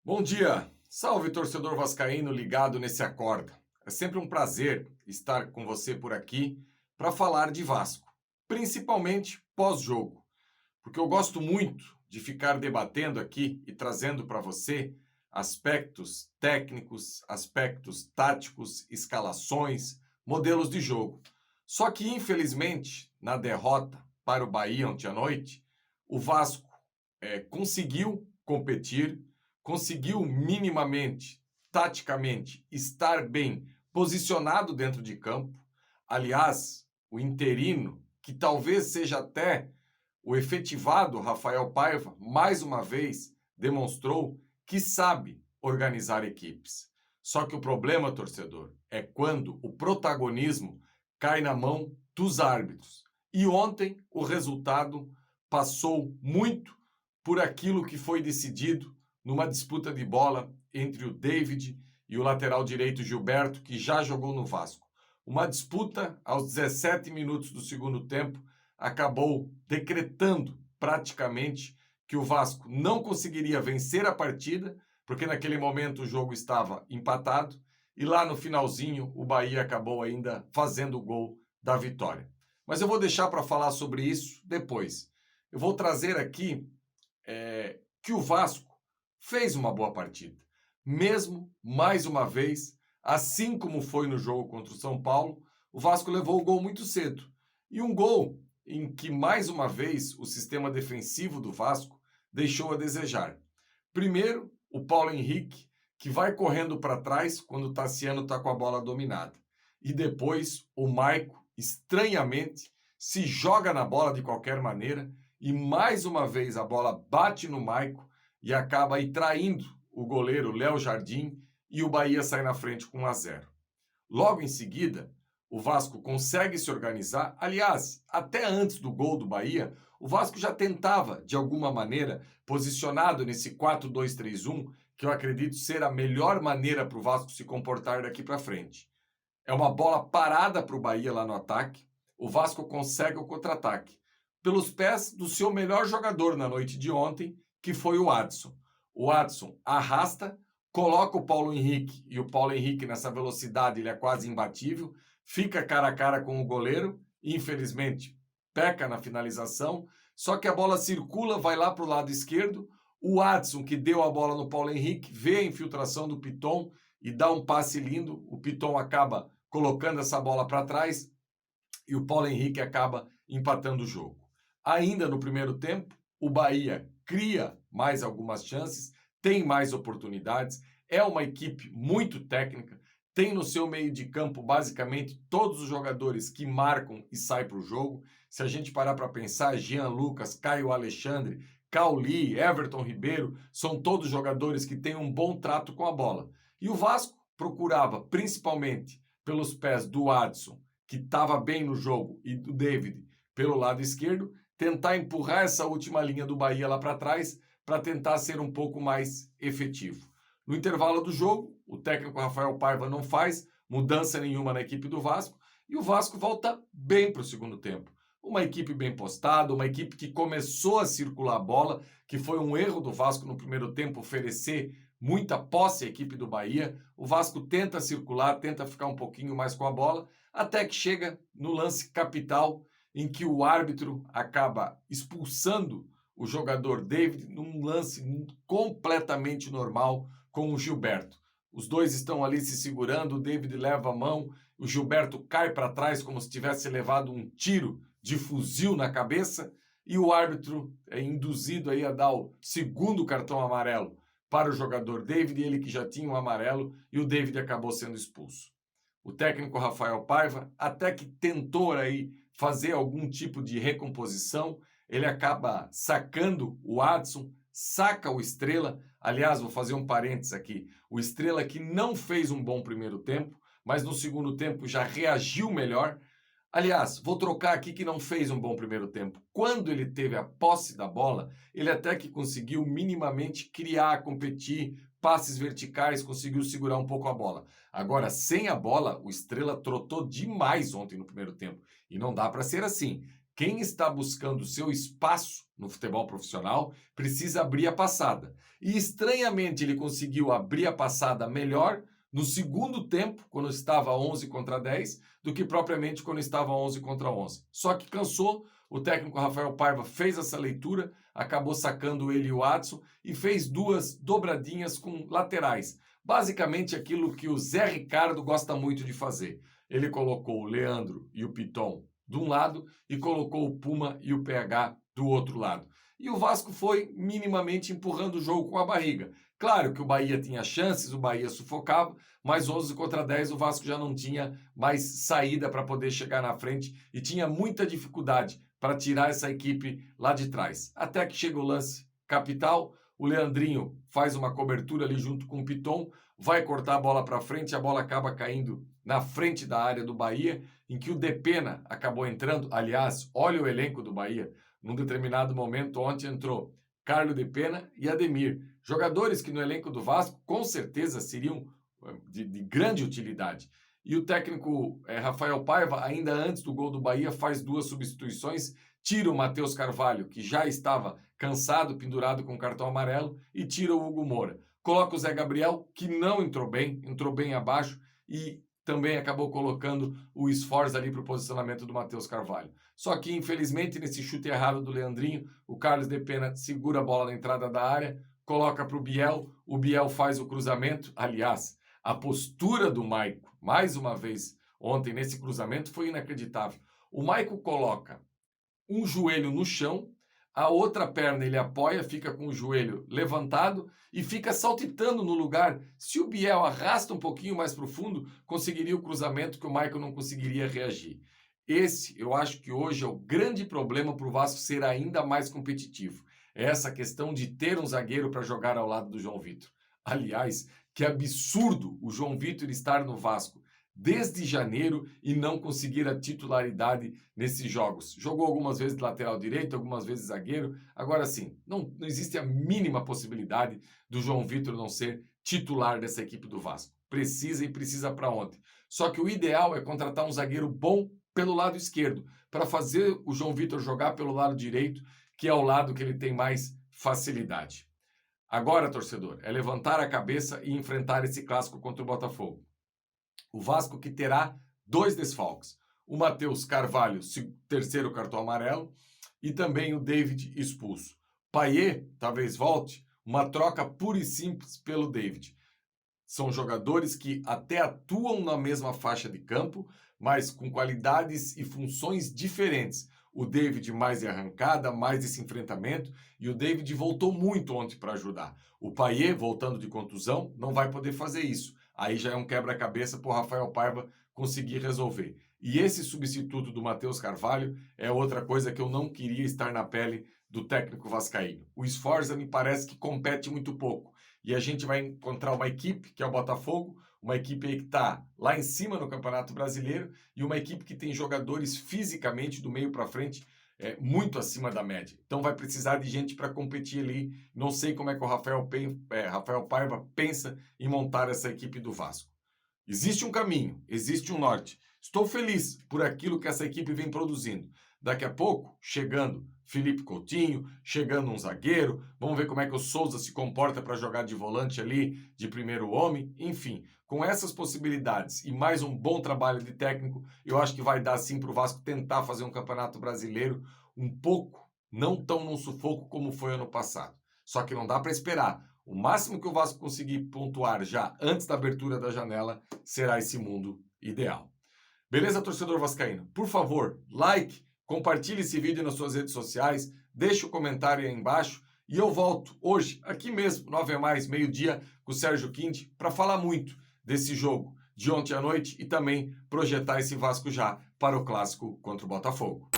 Bom dia! Salve, torcedor vascaíno ligado nesse Acorda. É sempre um prazer estar com você por aqui para falar de Vasco, principalmente pós-jogo, porque eu gosto muito de ficar debatendo aqui e trazendo para você aspectos técnicos, aspectos táticos, escalações, modelos de jogo. Só que, infelizmente, na derrota para o Bahia ontem à noite, o Vasco conseguiu competir, conseguiu minimamente, taticamente, estar bem posicionado dentro de campo. Aliás, o interino, que talvez seja até o efetivado Rafael Paiva, mais uma vez demonstrou que sabe organizar equipes. Só que o problema, torcedor, é quando o protagonismo cai na mão dos árbitros. E ontem o resultado passou muito por aquilo que foi decidido numa disputa de bola entre o David e o lateral direito Gilberto, que já jogou no Vasco. Uma disputa aos 17 minutos do segundo tempo acabou decretando praticamente que o Vasco não conseguiria vencer a partida, porque naquele momento o jogo estava empatado, e lá no finalzinho o Bahia acabou ainda fazendo o gol da vitória. Mas eu vou deixar para falar sobre isso depois. Eu vou trazer aqui que o Vasco fez uma boa partida. Mesmo, mais uma vez, assim como foi no jogo contra o São Paulo, o Vasco levou o gol muito cedo. E um gol em que, mais uma vez, o sistema defensivo do Vasco deixou a desejar. Primeiro, o Paulo Henrique, que vai correndo para trás quando o Tassiano está com a bola dominada. E depois, o Maico, estranhamente, se joga na bola de qualquer maneira e, mais uma vez, a bola bate no Maico e acaba aí traindo o goleiro Léo Jardim e o Bahia sai na frente com 1-0. Logo em seguida, o Vasco consegue se organizar. Aliás, até antes do gol do Bahia, o Vasco já tentava, de alguma maneira, posicionado nesse 4-2-3-1, que eu acredito ser a melhor maneira para o Vasco se comportar daqui para frente. É uma bola parada para o Bahia lá no ataque. O Vasco consegue o contra-ataque pelos pés do seu melhor jogador na noite de ontem, que foi o Adson. O Adson arrasta, coloca o Paulo Henrique, e o Paulo Henrique nessa velocidade ele é quase imbatível, fica cara a cara com o goleiro, infelizmente peca na finalização, só que a bola circula, vai lá para o lado esquerdo, o Adson, que deu a bola no Paulo Henrique, vê a infiltração do Piton e dá um passe lindo, o Piton acaba colocando essa bola para trás e o Paulo Henrique acaba empatando o jogo. Ainda no primeiro tempo, o Bahia cria mais algumas chances, tem mais oportunidades, é uma equipe muito técnica, tem no seu meio de campo basicamente todos os jogadores que marcam e saem para o jogo. Se a gente parar para pensar, Jean Lucas, Caio Alexandre, Cauli, Everton Ribeiro, são todos jogadores que têm um bom trato com a bola. E o Vasco procurava, principalmente pelos pés do Adson, que estava bem no jogo, e do David pelo lado esquerdo, tentar empurrar essa última linha do Bahia lá para trás para tentar ser um pouco mais efetivo. No intervalo do jogo, o técnico Rafael Paiva não faz mudança nenhuma na equipe do Vasco e o Vasco volta bem para o segundo tempo. Uma equipe bem postada, uma equipe que começou a circular a bola, que foi um erro do Vasco no primeiro tempo oferecer muita posse à equipe do Bahia. O Vasco tenta circular, tenta ficar um pouquinho mais com a bola, até que chega no lance capital, em que o árbitro acaba expulsando o jogador David num lance completamente normal com o Gilberto. Os dois estão ali se segurando, o David leva a mão, o Gilberto cai para trás como se tivesse levado um tiro de fuzil na cabeça e o árbitro é induzido aí a dar o segundo cartão amarelo para o jogador David, ele que já tinha um amarelo, e o David acabou sendo expulso. O técnico Rafael Paiva até que tentou aí fazer algum tipo de recomposição, ele acaba sacando o Adson, saca o Estrela. Aliás, vou fazer um parênteses aqui, o Estrela que não fez um bom primeiro tempo, mas no segundo tempo já reagiu melhor. Aliás, vou trocar aqui que não fez um bom primeiro tempo. Quando ele teve a posse da bola, ele até que conseguiu minimamente criar, competir, passes verticais, conseguiu segurar um pouco a bola. Agora, sem a bola, o Estrela trotou demais ontem no primeiro tempo. E não dá para ser assim. Quem está buscando seu espaço no futebol profissional precisa abrir a passada. E estranhamente ele conseguiu abrir a passada melhor no segundo tempo, quando estava 11 contra 10, do que propriamente quando estava 11 contra 11. Só que cansou, o técnico Rafael Paiva fez essa leitura, acabou sacando ele e o Adson e fez duas dobradinhas com laterais. Basicamente aquilo que o Zé Ricardo gosta muito de fazer. Ele colocou o Leandro e o Piton de um lado e colocou o Puma e o PH do outro lado. E o Vasco foi minimamente empurrando o jogo com a barriga. Claro que o Bahia tinha chances, o Bahia sufocava, mas 11 contra 10 o Vasco já não tinha mais saída para poder chegar na frente e tinha muita dificuldade para tirar essa equipe lá de trás. Até que chega o lance capital, o Leandrinho faz uma cobertura ali junto com o Piton, vai cortar a bola para frente, a bola acaba caindo na frente da área do Bahia, em que o Depena acabou entrando. Aliás, olha o elenco do Bahia. Num determinado momento, ontem entrou Carlos Depena e Ademir. Jogadores que no elenco do Vasco, com certeza, seriam de grande utilidade. E o técnico Rafael Paiva, ainda antes do gol do Bahia, faz duas substituições, tira o Matheus Carvalho, que já estava cansado, pendurado com cartão amarelo, e tira o Hugo Moura. Coloca o Zé Gabriel, que não entrou bem abaixo, e também acabou colocando o Sforza ali para o posicionamento do Matheus Carvalho. Só que, infelizmente, nesse chute errado do Leandrinho, o Carlos Depena segura a bola na entrada da área, coloca para o Biel faz o cruzamento. Aliás, a postura do Maico, mais uma vez, ontem nesse cruzamento, foi inacreditável. O Maico coloca um joelho no chão, a outra perna ele apoia, fica com o joelho levantado e fica saltitando no lugar. Se o Biel arrasta um pouquinho mais para o fundo, conseguiria o cruzamento que o Maico não conseguiria reagir. Esse, eu acho que hoje é o grande problema para o Vasco ser ainda mais competitivo. É essa questão de ter um zagueiro para jogar ao lado do João Vitor. Aliás, que absurdo o João Vitor estar no Vasco desde janeiro e não conseguir a titularidade nesses jogos. Jogou algumas vezes de lateral direito, algumas vezes zagueiro. Agora sim, não existe a mínima possibilidade do João Vitor não ser titular dessa equipe do Vasco. Precisa para ontem. Só que o ideal é contratar um zagueiro bom pelo lado esquerdo, para fazer o João Vitor jogar pelo lado direito, que é o lado que ele tem mais facilidade. Agora, torcedor, é levantar a cabeça e enfrentar esse clássico contra o Botafogo. O Vasco que terá 2 desfalques. O Matheus Carvalho, terceiro cartão amarelo, e também o David expulso. Payet talvez volte, uma troca pura e simples pelo David. São jogadores que até atuam na mesma faixa de campo, mas com qualidades e funções diferentes. O David mais de arrancada, mais desse enfrentamento, e o David voltou muito ontem para ajudar. O Payet, voltando de contusão, não vai poder fazer isso. Aí já é um quebra-cabeça para o Rafael Paiva conseguir resolver. E esse substituto do Matheus Carvalho é outra coisa que eu não queria estar na pele do técnico vascaíno. O Sforza me parece que compete muito pouco. E a gente vai encontrar uma equipe, que é o Botafogo, uma equipe aí que está lá em cima no Campeonato Brasileiro e uma equipe que tem jogadores fisicamente do meio para frente muito acima da média. Então vai precisar de gente para competir ali. Não sei como é que o Rafael Paiva pensa em montar essa equipe do Vasco. Existe um caminho, existe um norte. Estou feliz por aquilo que essa equipe vem produzindo. Daqui a pouco, chegando Felipe Coutinho, chegando um zagueiro, vamos ver como é que o Souza se comporta para jogar de volante ali, de primeiro homem, enfim. Com essas possibilidades e mais um bom trabalho de técnico, eu acho que vai dar sim para o Vasco tentar fazer um campeonato brasileiro um pouco, não tão num sufoco como foi ano passado. Só que não dá para esperar. O máximo que o Vasco conseguir pontuar já antes da abertura da janela será esse mundo ideal. Beleza, torcedor vascaíno? Por favor, like, compartilhe esse vídeo nas suas redes sociais, deixe o comentário aí embaixo e eu volto hoje, aqui mesmo, 9h+, meio-dia, com o Sérgio Quinte, para falar muito desse jogo de ontem à noite e também projetar esse Vasco já para o clássico contra o Botafogo.